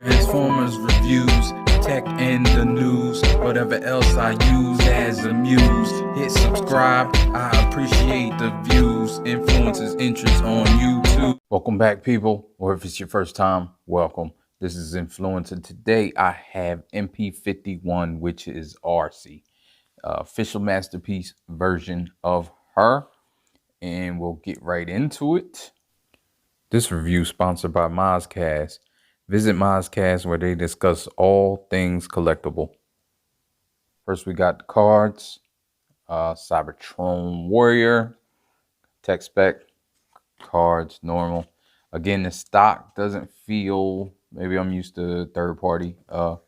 Transformers reviews, tech and the news, whatever else I use as a muse. Hit subscribe, I appreciate the views. Influences interest on YouTube. Welcome back, people, or if it's your first time, welcome. This is Influence, and today I have MP-51, which is Arcee, official masterpiece version of her, and we'll get right into it. This review sponsored by Mozcast. Visit Mozcast where they discuss all things collectible. First, we got the cards. Cybertron Warrior, tech spec, cards, normal. Again, the stock doesn't feel, maybe I'm used to third party, the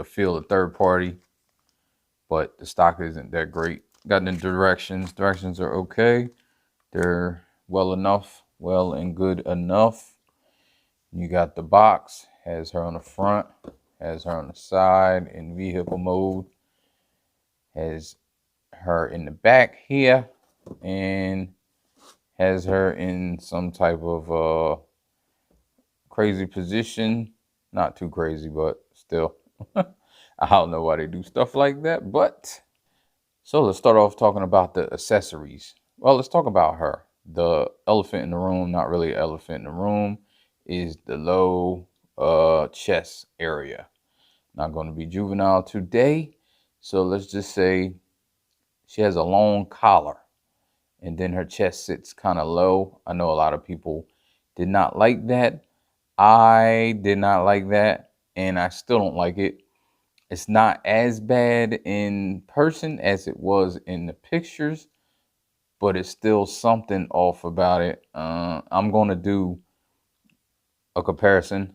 feel of third party, but the stock isn't that great. Got the directions. Directions are okay. They're well and good enough. You got the box, has her on the front, has her on the side in vehicle mode, has her in the back here, and has her in some type of crazy position. Not too crazy, but still. I don't know why they do stuff like that, but so let's start off talking about the accessories. Well, let's talk about her. The elephant in the room, not really an elephant in the room, is the low chest area. Not going to be juvenile today, so let's just say she has a long collar and then her chest sits kind of low. I know a lot of people did not like that. I did not like that, and I still don't like it. It's not as bad in person as it was in the pictures, but it's still something off about it. I'm going to do a comparison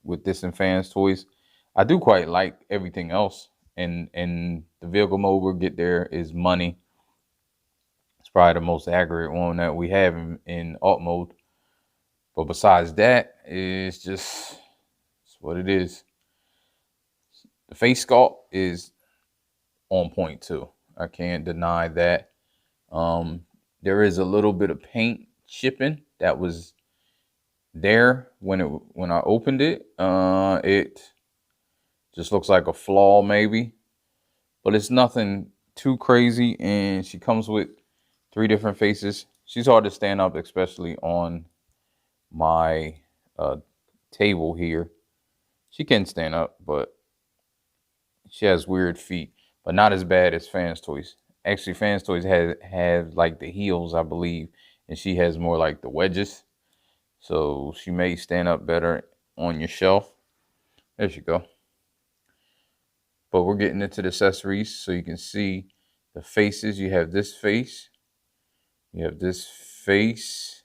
with this and Fans Toys. I do quite like everything else, and the vehicle mode we'll get there is money. It's probably the most accurate one that we have in alt mode. But besides that, it's what it is. The face sculpt is on point too. I can't deny that. There is a little bit of paint chipping that was there when I opened it. It just looks like a flaw maybe, but it's nothing too crazy. And she comes with 3 different faces. She's hard to stand up, especially on my table here. She can stand up, but she has weird feet, but not as bad as Fans Toys. Actually, Fans Toys have like the heels, I believe, and she has more like the wedges. So she may stand up better on your shelf. There you go. But we're getting into the accessories so you can see the faces. You have this face. You have this face,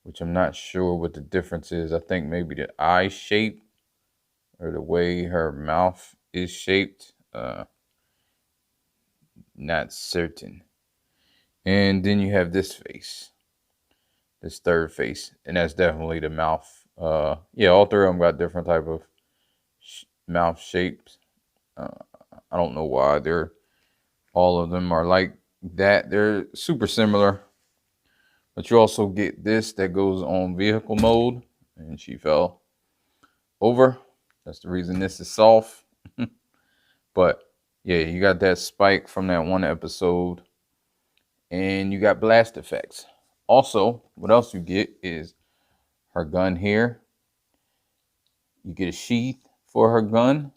which I'm not sure what the difference is. I think maybe the eye shape or the way her mouth is shaped. Not certain. And then you have this face. This third face, and that's definitely the mouth. Yeah, all 3 of them got different type of mouth shapes. I don't know why all of them are like that. They're super similar, but you also get this that goes on vehicle mode, and she fell over. That's the reason this is soft. But yeah, you got that spike from that one episode, and you got blast effects. Also, what else you get is her gun here. You get a sheath for her gun.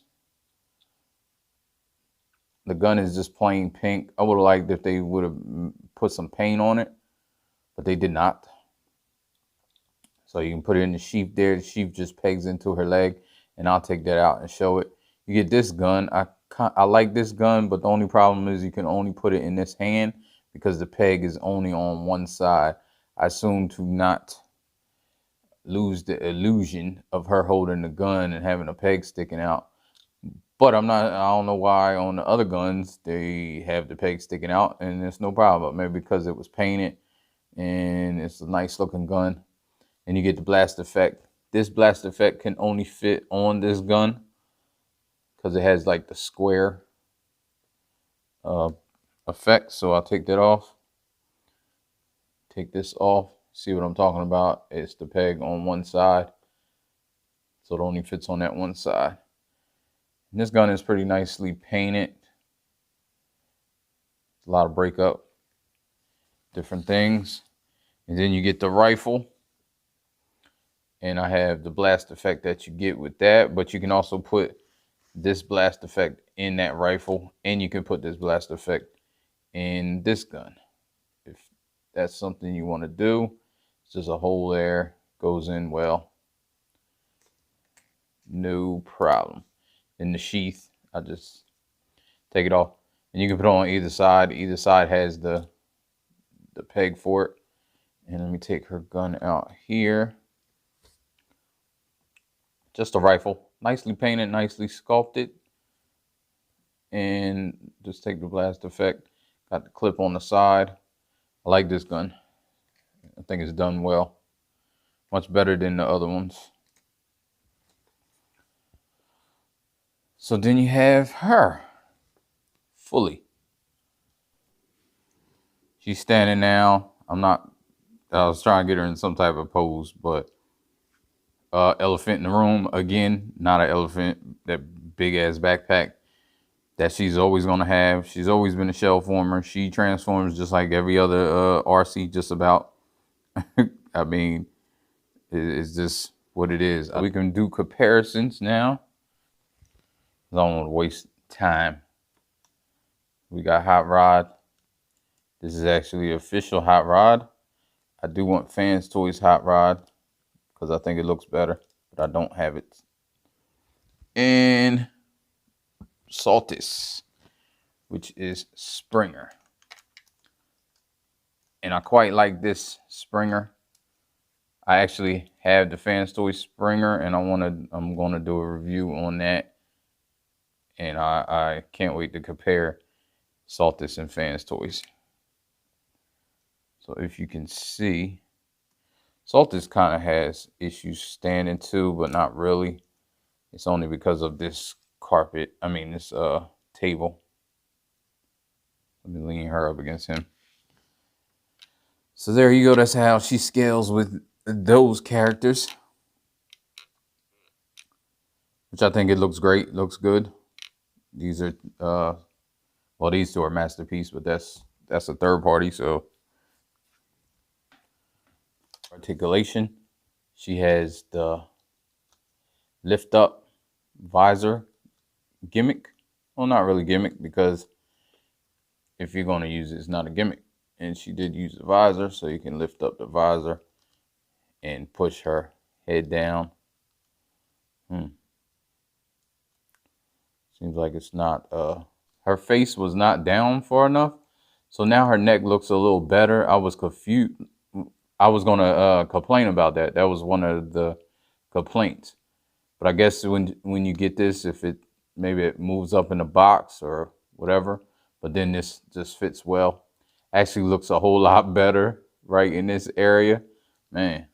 The gun is just plain pink. I would have liked if they would have put some paint on it, but they did not. So you can put it in the sheath there. The sheath just pegs into her leg, and I'll take that out and show it. You get this gun. I like this gun, but the only problem is you can only put it in this hand because the peg is only on one side. I assume to not lose the illusion of her holding the gun and having a peg sticking out. But I don't know why on the other guns they have the peg sticking out and it's no problem. Maybe because it was painted and it's a nice looking gun. And you get the blast effect. This blast effect can only fit on this gun because it has like the square effect. So I'll take that off. Take this off. See what I'm talking about? It's the peg on one side. so it only fits on that one side. And this gun is pretty nicely painted. A lot of breakup, different things. And then you get the rifle. And I have the blast effect that you get with that, but you can also put this blast effect in that rifle, and you can put this blast effect in this gun. If that's something you want to do, it's just a hole there, goes in well. No problem. In the sheath, I just take it off. And you can put it on either side. Either side has the peg for it. And let me take her gun out here. Just a rifle, nicely painted, nicely sculpted. And just take the blast effect. Got the clip on the side. I like this gun. I think it's done well. Much better than the other ones. So then you have her fully. She's standing now. I was trying to get her in some type of pose, but elephant in the room again, not an elephant, that big ass backpack that she's always going to have. She's always been a shell former. She transforms just like every other Arcee, just about. I mean, it's just what it is. We can do comparisons now. I don't want to waste time. We got hot rod. This is actually official hot rod. I do want Fans Toys hot rod because I think it looks better, but I don't have it. And Saltis, which is Springer. And I quite like this Springer. I actually have the Fans Toys Springer, and I'm gonna do a review on that. And I can't wait to compare Saltis and Fans Toys. So if you can see, Saltis kind of has issues standing too, but not really. It's only because of this this table. Let me lean her up against him. So there you go. That's how she scales with those characters, which I think it looks great. Looks good. These are, well, these two are Masterpiece, but that's a third party. So Articulation. She has the lift up visor gimmick. Well, not really gimmick, because if you're going to use it, it's not a gimmick. And she did use the visor, so you can lift up the visor and push her head down. Seems like it's not, her face was not down far enough. So now her neck looks a little better. I was confused. I was going to complain about that. That was one of the complaints. But I guess when you get this, maybe it moves up in the box or whatever, but then this just fits well. Actually looks a whole lot better right in this area. Man.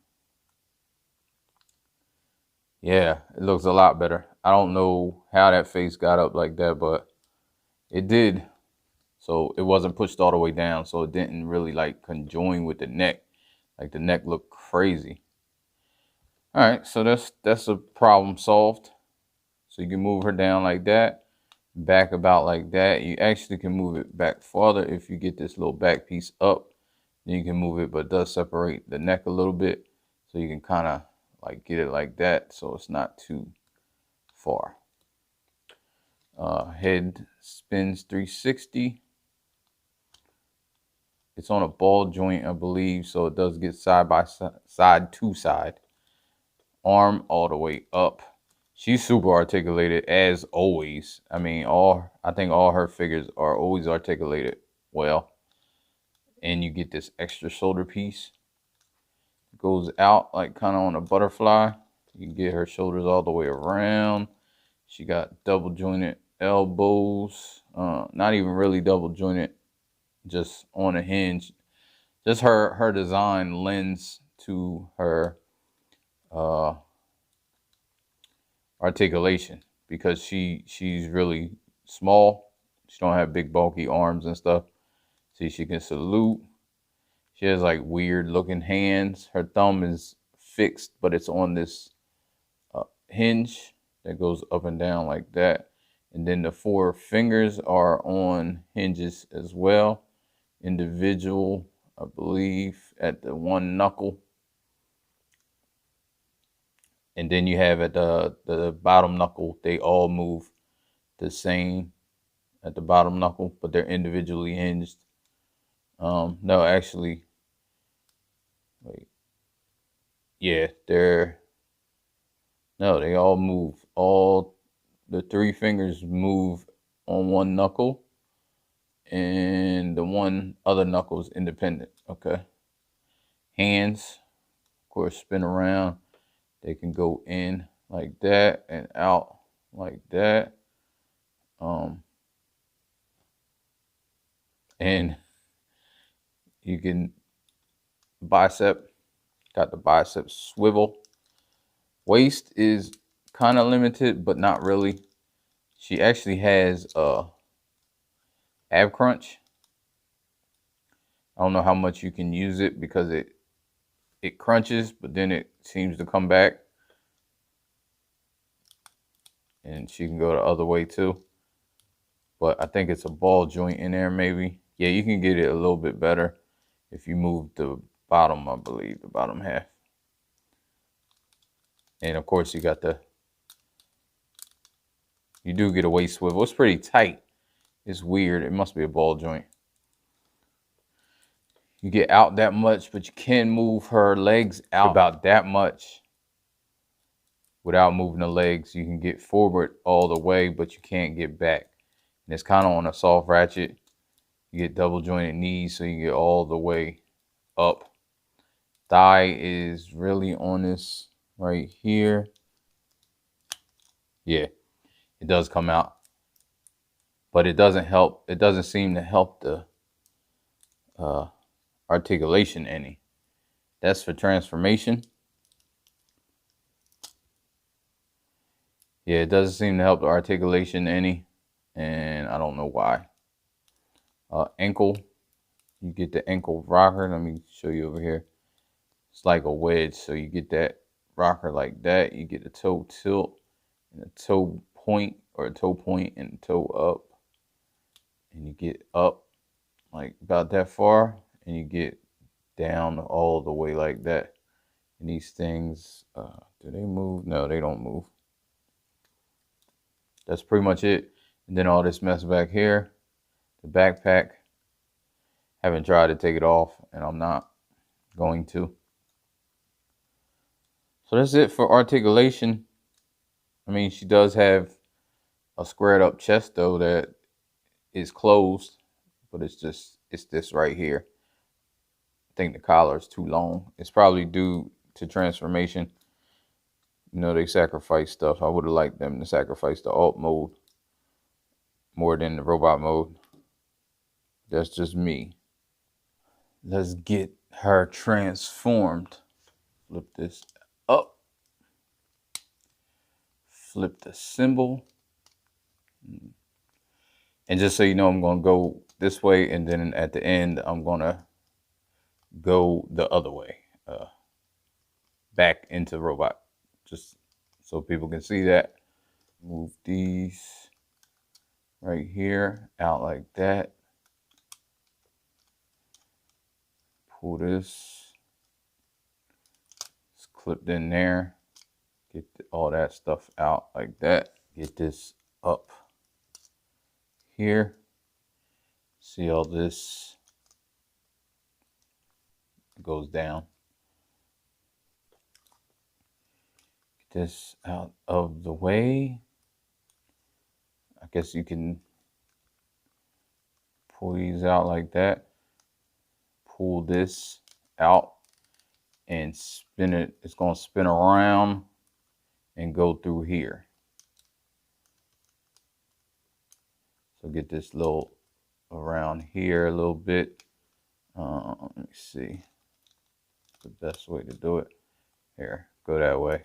Yeah, it looks a lot better. I don't know how that face got up like that, but it did. So it wasn't pushed all the way down, so it didn't really like conjoin with the neck. Like the neck looked crazy. All right, so that's a problem solved. So you can move her down like that, back about like that. You actually can move it back farther if you get this little back piece up. Then you can move it, but it does separate the neck a little bit. So you can kind of like get it like that, so it's not too far. Head spins 360. It's on a ball joint, I believe, so it does get side by side to side. Arm all the way up. She's super articulated as always. I mean, I think all her figures are always articulated well. And you get this extra shoulder piece. It goes out like kind of on a butterfly. You can get her shoulders all the way around. She got double jointed elbows. Not even really double jointed, just on a hinge. Just her design lends to her articulation, because she's really small. She don't have big bulky arms and stuff. See, she can salute. She has like weird looking hands. Her thumb is fixed, but it's on this hinge that goes up and down like that. And then the 4 fingers are on hinges as well. Individual, I believe, at the 1 knuckle. And then you have at the bottom knuckle, they all move the same at the bottom knuckle, but they're individually hinged. No, actually, wait. Yeah, they all move. All the 3 fingers move on 1 knuckle, and the 1 other knuckle is independent. Okay. Hands, of course, spin around. They can go in like that and out like that. And you can bicep, got the bicep swivel. Waist is kind of limited, but not really. She actually has ab crunch. I don't know how much you can use it because it crunches, but then it seems to come back. And she can go the other way too. But I think it's a ball joint in there maybe. Yeah, you can get it a little bit better if you move the bottom, I believe, the bottom half. And of course you do get a waist swivel. It's pretty tight. It's weird. It must be a ball joint. You get out that much, but you can move her legs out about that much without moving the legs. You can get forward all the way, but you can't get back. And it's kind of on a soft ratchet. You get double jointed knees, so you get all the way up. Thigh is really on this right here. Yeah, it does come out, but it doesn't help. It doesn't seem to help the articulation any. That's for transformation. Yeah, it doesn't seem to help the articulation any, and I don't know why. Ankle, you get the ankle rocker. Let me show you over here. It's like a wedge, so you get that rocker like that. You get a toe tilt and a toe point, or a toe point and a toe up, and you get up like about that far, and you get down all the way like that. And these things, do they move? No, they don't move. That's pretty much it. And then all this mess back here, the backpack. Haven't tried to take it off, and I'm not going to. So that's it for articulation. I mean, she does have a squared up chest though that is closed, but it's this right here. I think the collar is too long. It's probably due to transformation. You know, they sacrifice stuff. I would have liked them to sacrifice the alt mode more than the robot mode. That's just me. Let's get her transformed. Flip this up. Flip the symbol. And just so you know, I'm going to go this way, and then at the end, I'm going to go the other way, back into robot, just so people can see that. Move these right here out like that. Pull this. It's clipped in there. Get all that stuff out like that. Get this up here. See all this goes down. Get this out of the way. I guess you can pull these out like that. Pull this out and spin it. It's going to spin around and go through here. So get this little around here a little bit. Let me see the best way to do it. Here, go that way.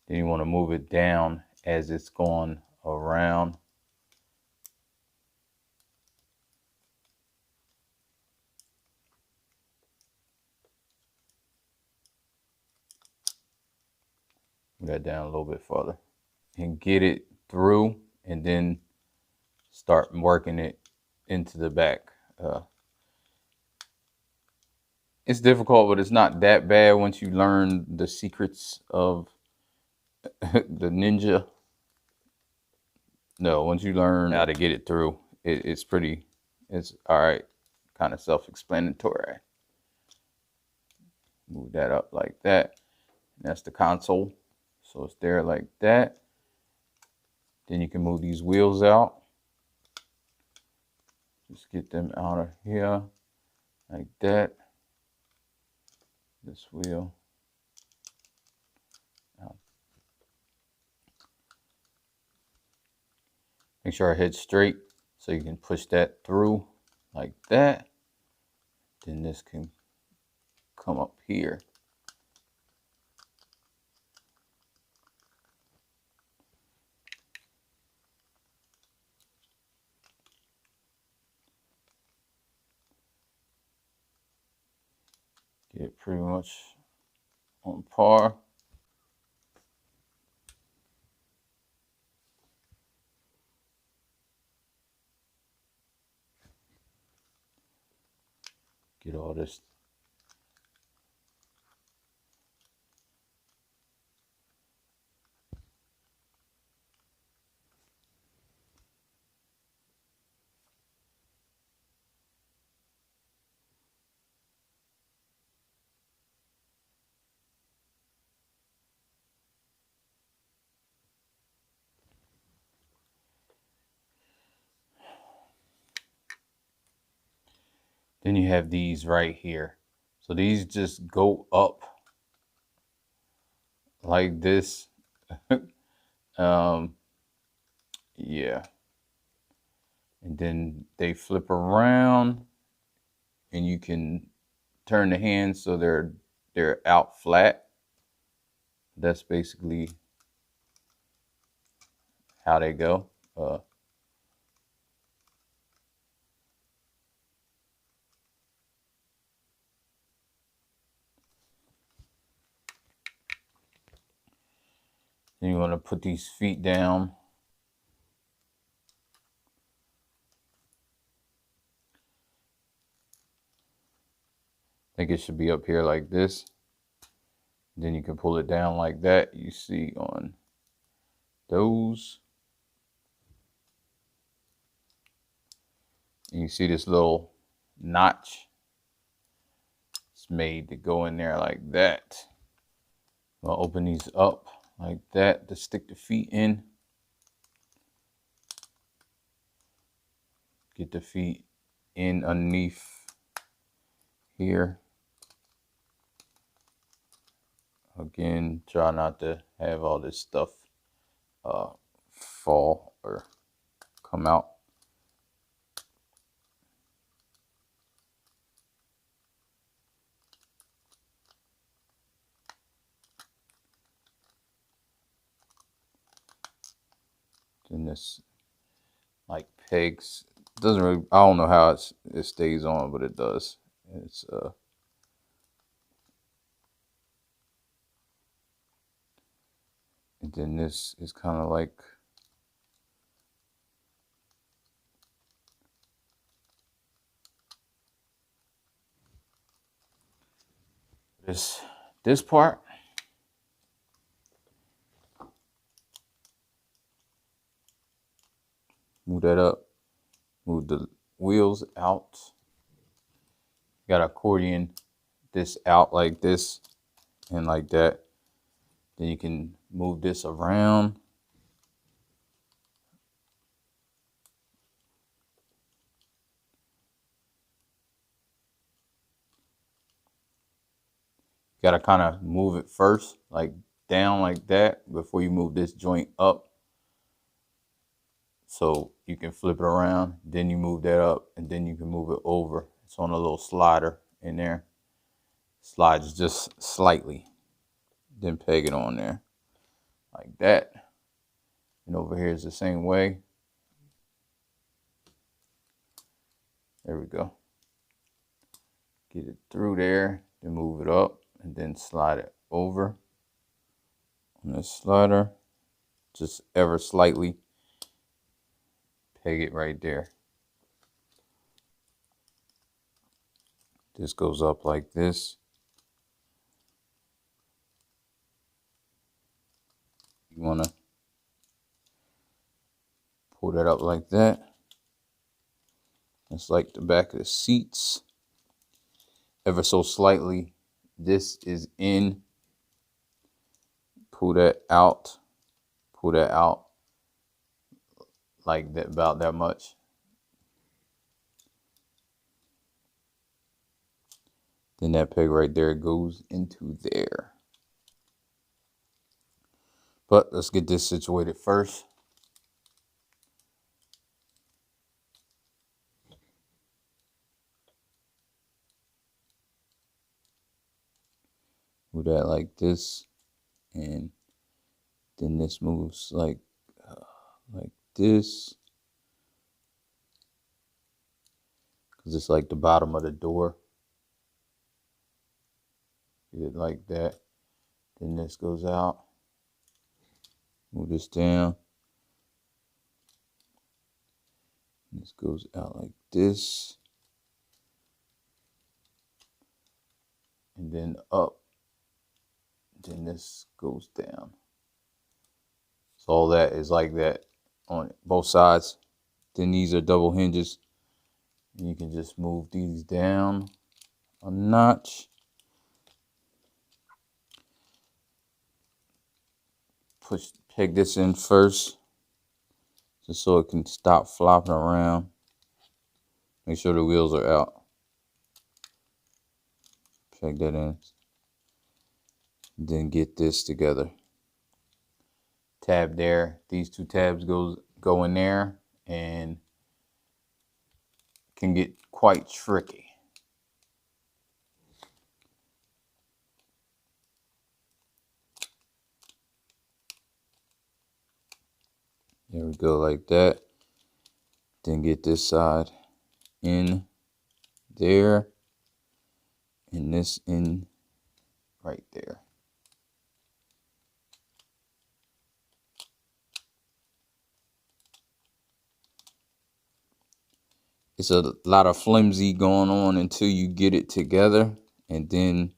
Then you want to move it down as it's going around. Move that down a little bit further and get it through, and then start working it into the back. It's difficult, but it's not that bad once you learn the secrets of the ninja. No, once you learn how to get it through, it's all right, kind of self-explanatory. Move that up like that. That's the console. So it's there like that. Then you can move these wheels out. Just get them out of here like that. This wheel out. Make sure our head's straight so you can push that through like that. Then this can come up here. Get it pretty much on par. Get all this. Then you have these right here. So these just go up like this. Yeah. And then they flip around, and you can turn the hands so they're out flat. That's basically how they go. Then you want to put these feet down. I think it should be up here like this. Then you can pull it down like that. You see on those. And you see this little notch. It's made to go in there like that. I'll open these up like that to stick the feet in. Get the feet in underneath here. Again, try not to have all this stuff fall or come out. Then this like pegs, doesn't really, I don't know how it stays on, but it does. It's and then this is kind of like this part. Move that up. Move the wheels out. Got to accordion this out like this and like that. Then you can move this around. Got to kind of move it first, like down like that, before you move this joint up. So you can flip it around, then you move that up, and then you can move it over. It's on a little slider in there. Slides just slightly. Then peg it on there like that. And over here is the same way. There we go. Get it through there, then move it up, and then slide it over on this slider, just ever slightly peg it right there. This goes up like this. You want to pull that up like that. It's like the back of the seats. Ever so slightly. This is in. Pull that out. Pull that out like that, about that much. Then that peg right there goes into there. But let's get this situated first. Do that like this, and then this moves like this, because it's like the bottom of the door. Get it like that. Then this goes out. Move this down. This goes out like this, and then up. Then this goes down. So all that is like that on both sides. Then these are double hinges. And you can just move these down a notch. Peg this in first, just so it can stop flopping around. Make sure the wheels are out. Peg that in. Then get this together. Tab there. These two tabs go in there and can get quite tricky. There we go, like that. Then get this side in there, and this in right there. It's a lot of flimsy going on until you get it together, and then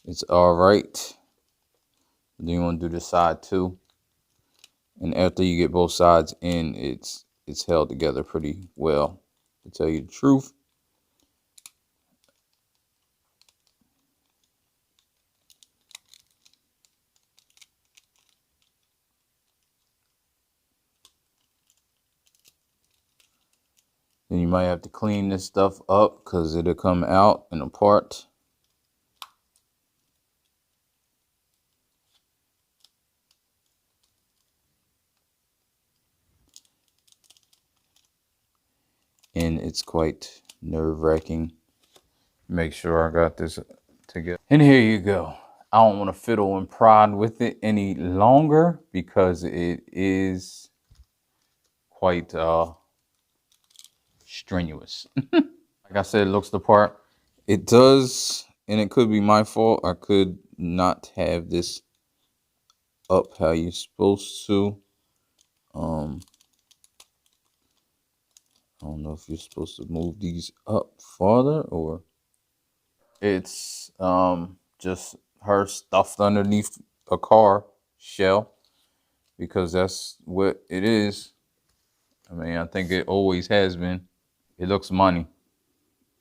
it's all right. Then you want to do this side too. And after you get both sides in, it's held together pretty well, to tell you the truth. Then you might have to clean this stuff up because it'll come out and apart. And it's quite nerve-wracking. Make sure I got this together. And here you go. I don't want to fiddle and prod with it any longer because it is quite strenuous. Like I said, it looks the part. It does, and it could be my fault. I could not have this up how you're supposed to. I don't know if you're supposed to move these up farther, or it's just her stuffed underneath a car shell, because that's what it is. I mean, I think it always has been. It looks money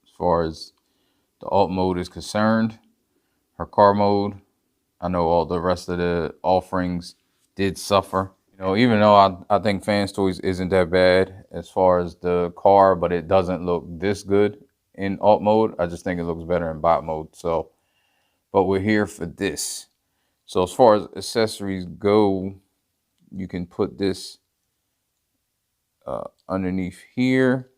as far as the alt mode is concerned. Her car mode, I know all the rest of the offerings did suffer. You know, even though I think Fans Toys isn't that bad as far as the car, but it doesn't look this good in alt mode. I just think it looks better in bot mode. So, but we're here for this. So as far as accessories go, you can put this underneath here.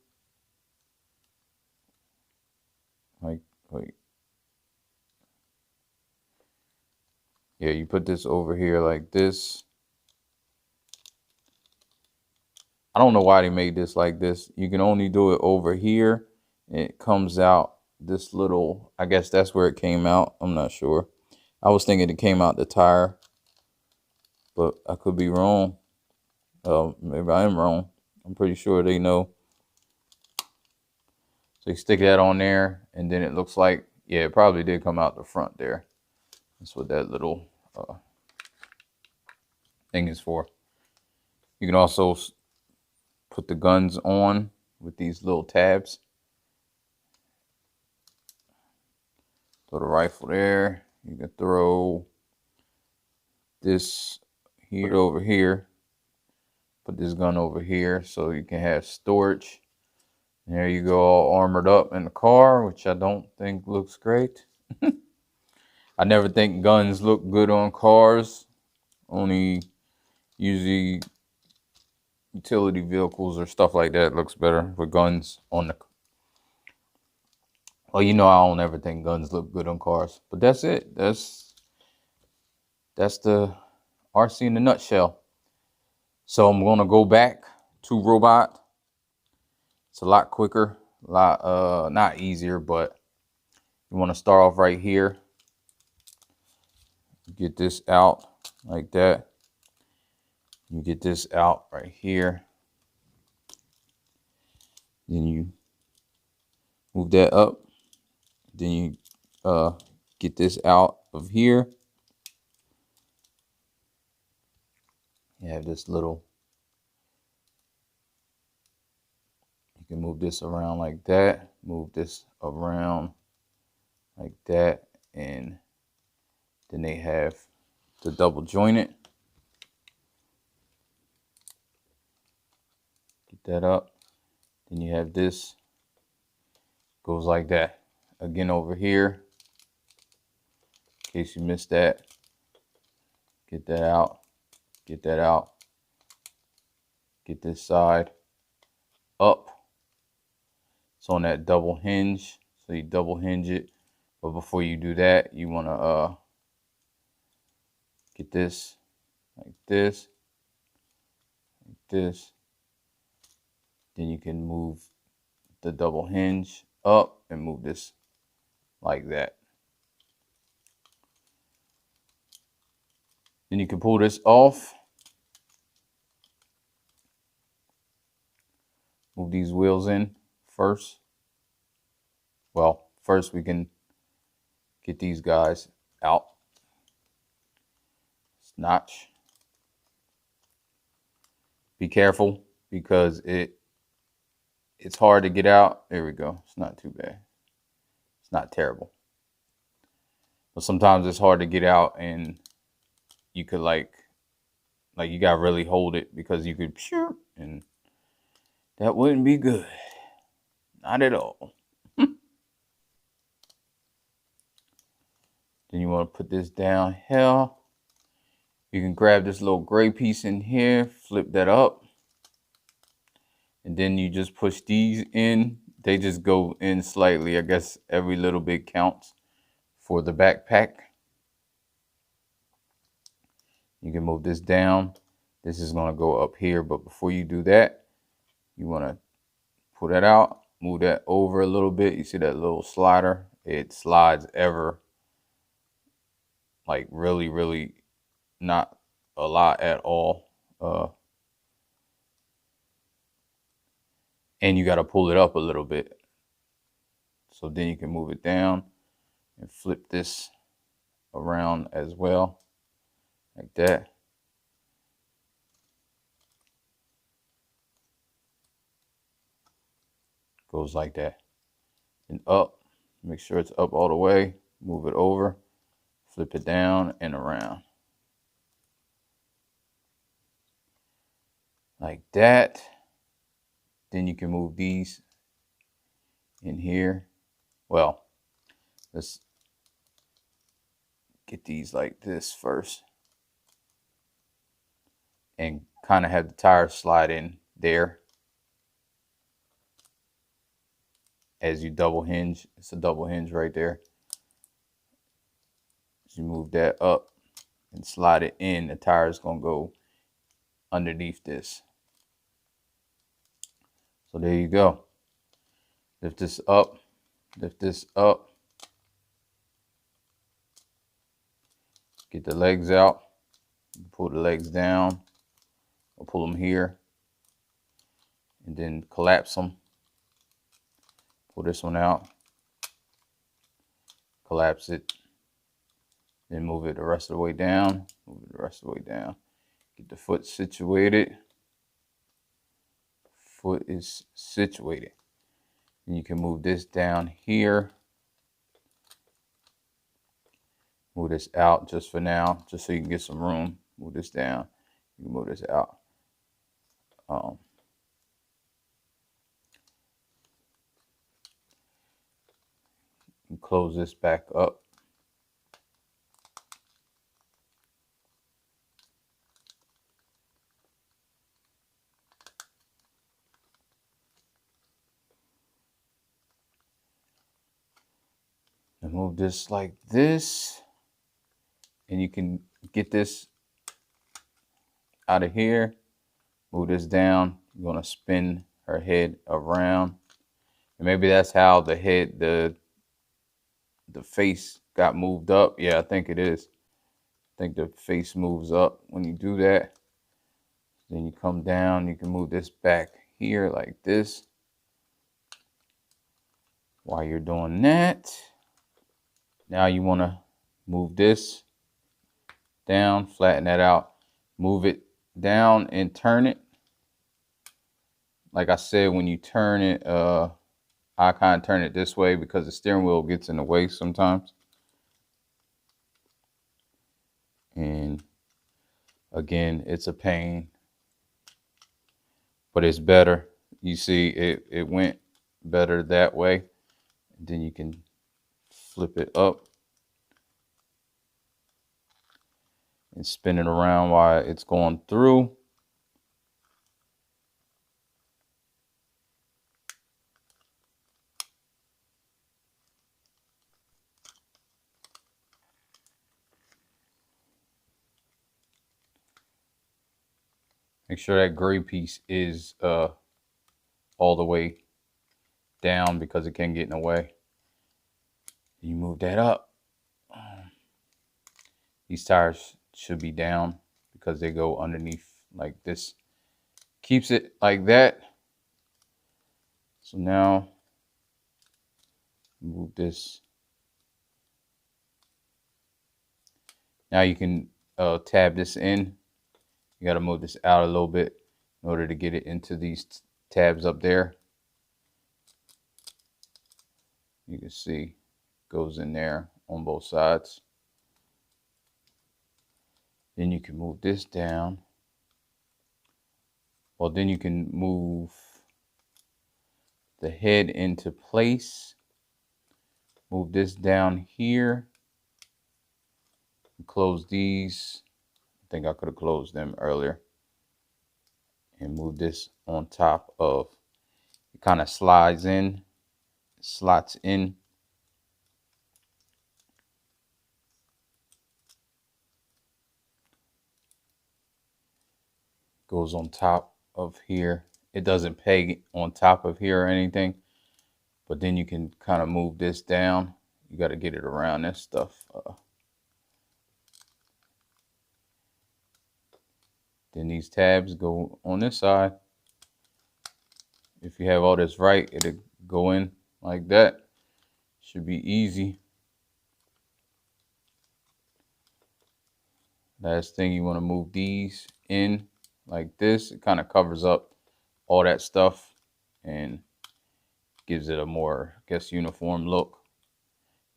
Like, wait. Yeah, you put this over here like this. I don't know why they made this like this. You can only do it over here. It comes out this little, I guess that's where it came out. I'm not sure. I was thinking it came out the tire. but I could be wrong. Maybe I am wrong. I'm pretty sure they know. So you stick that on there, and then it looks like, yeah, it probably did come out the front there. That's what that little thing is for. You can also put the guns on with these little tabs. Throw the rifle there. You can throw this here over here. Put this gun over here so you can have storage. And there you go, all armored up in the car, which I don't think looks great. I never think guns look good on cars. Only usually utility vehicles or stuff like that looks better with guns on the. Well, you know, I don't ever think guns look good on cars. But that's it. That's the Arcee in a nutshell. So I'm gonna go back to robot. It's a lot quicker, a lot not easier, but you want to start off right here. Get this out like that. You get this out right here. Then you move that up. Then you get this out of here. You have this little, you can move this around like that, move this around like that, and then they have the double jointed. Get that up. Then you have this, goes like that. Again over here, in case you missed that, get that out, get that out, get this side up. It's on that double hinge, so you double hinge it. But before you do that, you want to get this like this, like this. Then you can move the double hinge up and move this like that. Then you can pull this off. Move these wheels in first. Well, first we can get these guys out. Notch. Be careful because it's hard to get out. There we go. It's not too bad. It's not terrible. But sometimes it's hard to get out, and you could like you gotta really hold it because you could and that wouldn't be good. Not at all. Then you want to put this down here. You can grab this little gray piece in here, flip that up, and then you just push these in. They just go in slightly. I guess every little bit counts for the backpack. You can move this down. This is going to go up here, but before you do that, you want to pull that out, move that over a little bit. You see that little slider? It slides ever, like really, really not a lot at all. And you got to pull it up a little bit. So then you can move it down and flip this around as well, like that. Goes like that. And up, make sure it's up all the way, move it over, flip it down and around. Like that. Then you can move these in here. Well, let's get these like this first. And kind of have the tires slide in there. As you double hinge, it's a double hinge right there. As you move that up and slide it in, the tire is going to go underneath this. So there you go. Lift this up, lift this up. Get the legs out. Pull the legs down, or pull them here, and then collapse them. Pull this one out, collapse it, then move it the rest of the way down, move it the rest of the way down. Get the foot situated. Foot is situated. And you can move this down here. Move this out just for now, just so you can get some room. Move this down. You can move this out. And close this back up. And move this like this. And you can get this out of here. Move this down. You're going to spin her head around. And maybe that's how the head, the face got moved up. Yeah, I think it is. I think the face moves up when you do that. Then you come down. You can move this back here like this. While you're doing that, now you want to move this down, flatten that out, move it down and turn it. Like I said, when you turn it, I kind of turn it this way because the steering wheel gets in the way sometimes. And again, it's a pain, but it's better. You see, it went better that way. And then you can flip it up and spin it around while it's going through. Make sure that gray piece is all the way down because it can get in the way. You move that up. These tires should be down because they go underneath like this. Keeps it like that. So now move this. Now you can tab this in. You got to move this out a little bit in order to get it into these tabs up there. You can see it goes in there on both sides. Then you can move this down. Well, then you can move the head into place. Move this down here. Close these. I think I could have closed them earlier. And move this on top of. It kind of slides in, slots in. Goes on top of here. It doesn't peg on top of here or anything, but then you can kind of move this down. You got to get it around this stuff. Then these tabs go on this side. If you have all this right, it'll go in like that. Should be easy. Last thing, you want to move these in like this. It kind of covers up all that stuff and gives it a more, I guess, uniform look.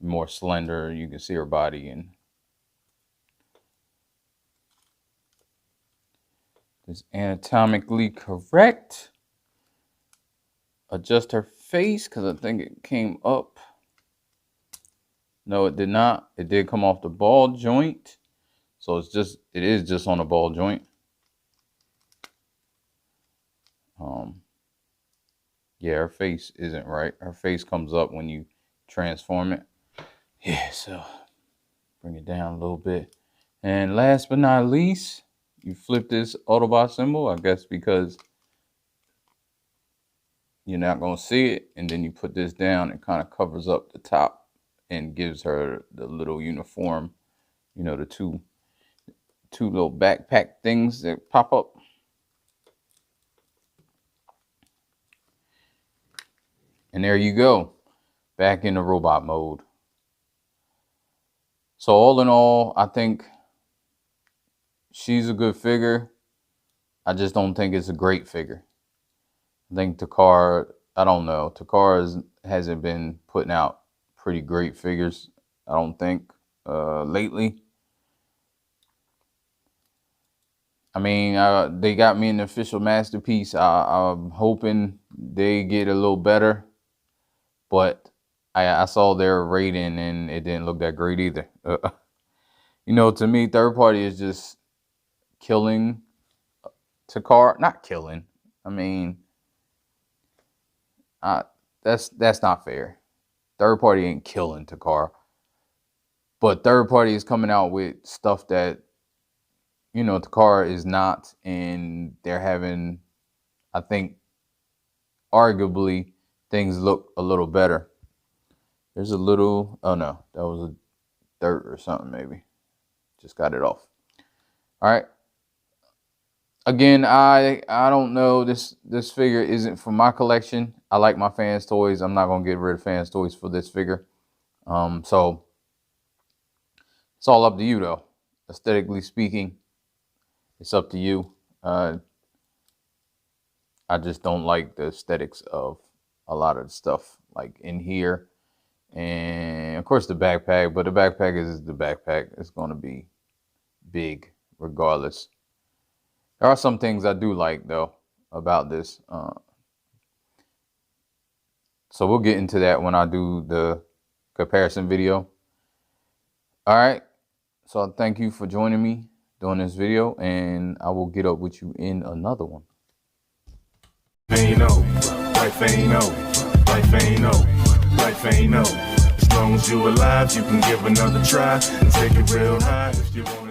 More slender. You can see her body and it's anatomically correct. Adjust her face because I think it came up. No, it did not. It did come off the ball joint. So it is just on the ball joint. Yeah, her face isn't right. Her face comes up when you transform it. Yeah, so bring it down a little bit. And last but not least, you flip this Autobot symbol, I guess because you're not going to see it. And then you put this down and kind of covers up the top and gives her the little uniform, you know, the two little backpack things that pop up. And there you go, back in the robot mode. So all in all, I think she's a good figure. I just don't think it's a great figure. I think Takara, I don't know, Takara hasn't been putting out pretty great figures, I don't think, lately. I mean, they got me an official masterpiece. I'm hoping they get a little better, but I saw their rating and it didn't look that great either. You know, to me, third party is just killing Takara. Not killing. I mean, that's not fair. Third party ain't killing Takara, but third party is coming out with stuff that, you know, Takara is not, and they're having, I think, arguably, things look a little better. There's a little, oh no, that was a dirt or something maybe. Just got it off. All right. Again, I don't know. This figure isn't for my collection. I like my fans toys. I'm not gonna get rid of fans toys for this figure. So it's all up to you though. Aesthetically speaking, it's up to you. I just don't like the aesthetics of a lot of the stuff like in here. And of course the backpack, but the backpack is the backpack. It's going to be big regardless. There are some things I do like though about this. So we'll get into that when I do the comparison video. All right. So I thank you for joining me doing this video, and I will get up with you in another one. Ain't no, life ain't no, life ain't no, life ain't no. As long as you alive, you can give another try and take it real high if you want.